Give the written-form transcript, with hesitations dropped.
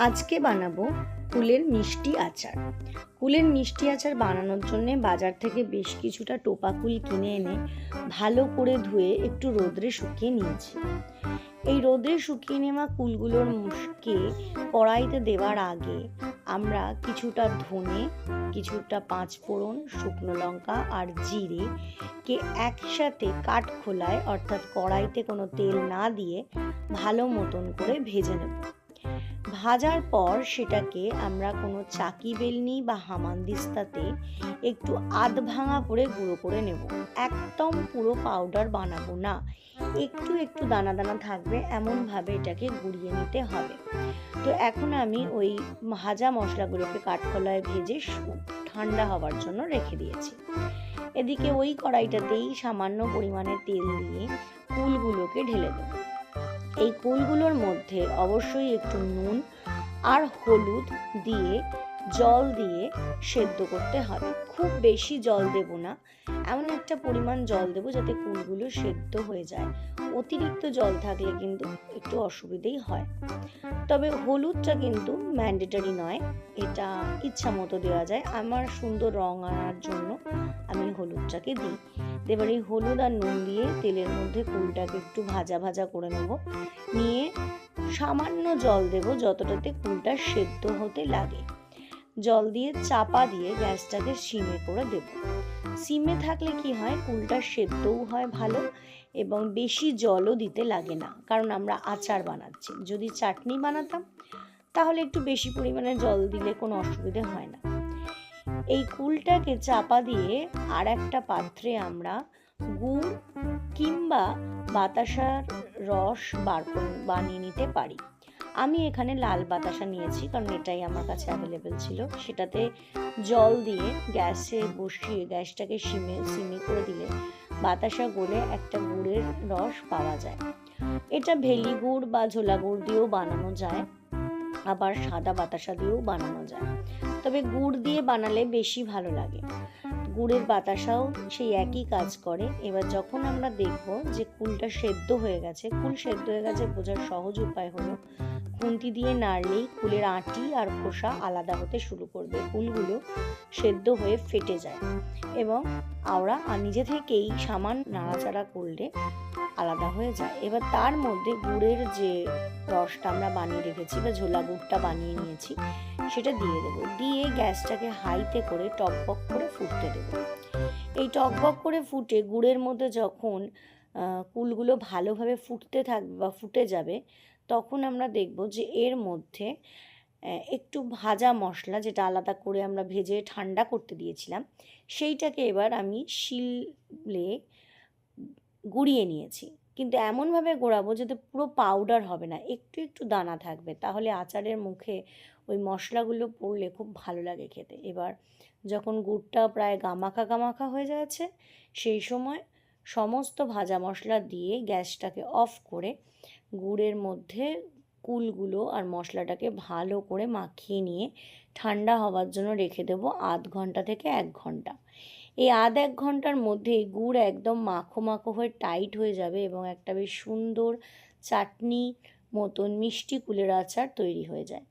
আজকে বানাবো কুলের মিষ্টি আচার। কুলের মিষ্টি আচার বানানোর জন্য বাজার থেকে বেশ কিছুটা টোপা কুল কিনে এনে ভালো করে ধুয়ে একটু রোদ্রে শুকিয়ে নিয়েছি। এই রোদ্রে শুকিয়ে নেওয়া কুলগুলোর মুখকে কড়াইতে দেওয়ার আগে আমরা কিছুটা ধনে, কিছুটা পাঁচফোড়ন, শুকনো লঙ্কা আর জিরে কে একসাথে কাঠখোলায় অর্থাৎ কড়াইতে কোনো তেল না দিয়ে ভালো মতন করে ভেজে নেব। ভাজার পর সেটাকে আমরা কোনো চাকি বেলনি বা হামানদিস্তাতে একটু আধ ভাঙা করে গুঁড়ো করে নেব। একদম পুরো পাউডার বানাবো না, একটু একটু দানা দানা থাকবে এমনভাবে এটাকে গুঁড়িয়ে নিতে হবে। তো এখন আমি ওই ভাজা মশলাগুলোকে কাঠখোলায় ভেজে ঠান্ডা হওয়ার জন্য রেখে দিয়েছি। এদিকে ওই কড়াইটাতেই সামান্য পরিমাণে তেল দিয়ে কুলগুলোকে ঢেলে দেবো। এই কুলগুলোর মধ্যে অবশ্যই একটু নুন আর হলুদ দিয়ে জল দিয়ে সেদ্ধ করতে হবে। খুব বেশি জল দেব না, এমন একটা পরিমাণ জল দেব যাতে কুলগুলো সেদ্ধ হয়ে যায়। অতিরিক্ত জল থাকলে কিন্তু একটু অসুবিধেই হয়। তবে হলুদটা কিন্তু ম্যান্ডেটরি নয়, এটা ইচ্ছা মতো দেওয়া যায়। আমার সুন্দর রং আনার জন্য আমি হলুদটাকে দিই। এবার এই হলুদ আর নুন দিয়ে তেলের মধ্যে কুলটাকে একটু ভাজা ভাজা করে নেব। নিয়ে সামান্য জল দেব যতটাতে কুলটা সেদ্ধ হতে লাগে। জল দিয়ে চাপা দিয়ে গ্যাসটাকে সিমে করে দেব। সিমে থাকলে কি হয়, কুলটা সেদ্ধও হয় ভালো এবং বেশি জলও দিতে লাগে না, কারণ আমরা আচার বানাচ্ছি। যদি চাটনি বানাতাম তাহলে একটু বেশি পরিমাণে জল দিলে কোনো অসুবিধে হয় না। এই কুলটাকে চাপা দিয়ে আর একটা পাত্রে আমরা গুড় কিংবা বাতাসার রস বানিয়ে নিতে পারি। আমি এখানে লাল বাতাসা নিয়েছি কারণ এটাই আমার কাছে অ্যাভেলেবেল ছিল। সেটাতে জল দিয়ে গ্যাসে বসিয়ে গ্যাসটাকে সিমে করে দিলে বাতাসা গলে একটা গুড়ের রস পাওয়া যায়। এটা ভেলি গুড় বা ঝোলা গুড় দিয়েও বানানো যায়, আবার সাদা বাতাসা দিয়েও বানানো যায়। তবে গুড় দিয়ে বানালে বেশি ভালো লাগে। গুড়ের বাতাসাও সেই একই কাজ করে। এবার যখন আমরা দেখব যে কুলটা সেদ্ধ হয়ে গেছে, কুল সেদ্ধ হয়ে গেছে বোঝার সহজ উপায় হলো খুন্তি দিয়ে নাড়লেই কুলের আঁটি আর খোসা আলাদা হতে শুরু করবে। কুলগুলো সেদ্ধ হয়ে ফেটে যায় এবং আমরা নিজে থেকেই সামান্য নাড়াচাড়া করলে আলাদা হয়ে যায়। এবার তার মধ্যে গুড়ের যে রসটা আমরা বানিয়ে রেখেছি বা ঝোলা গুড়টা বানিয়ে নিয়েছি সেটা দিয়ে দেবো। দিয়ে গ্যাসটাকে হাইতে করে টকবক করে ফুটতে দেবো। এই টকবক করে ফুটে গুড়ের মধ্যে যখন কুলগুলো ভালোভাবে ফুটতে থাকবে বা ফুটে যাবে, তখন আমরা দেখব যে এর মধ্যে একটু ভাজা মশলা যেটা আলাদা করে আমরা ভেজে ঠান্ডা করতে দিয়েছিলাম সেইটাকে এবার আমি শিলে গুঁড়িয়ে নিয়েছি। কিন্তু এমনভাবে গোড়াবো যাতে পুরো পাউডার হবে না, একটু একটু দানা থাকবে, তাহলে আচারের মুখে ওই মশলাগুলো পড়লে খুব ভালো লাগে খেতে। এবার যখন গুড়টা প্রায় গামাখা গামাখা হয়ে যাচ্ছে সেই সময় সমস্ত ভাজা মশলা দিয়ে গ্যাসটাকে অফ করে গুড়ের মধ্যে কুলগুলো আর মশলাটাকে ভালো করে মাখিয়ে নিয়ে ঠান্ডা হওয়ার জন্য রেখে দেবো আধ ঘন্টা থেকে 1 ঘন্টা। এই আধ 1 ঘন্টার মধ্যেই গুড় একদম মাখো মাখো হয়ে টাইট হয়ে যাবে এবং একটা বেশ সুন্দর চাটনি মতন মিষ্টি কুলের আচার তৈরি হয়ে যায়।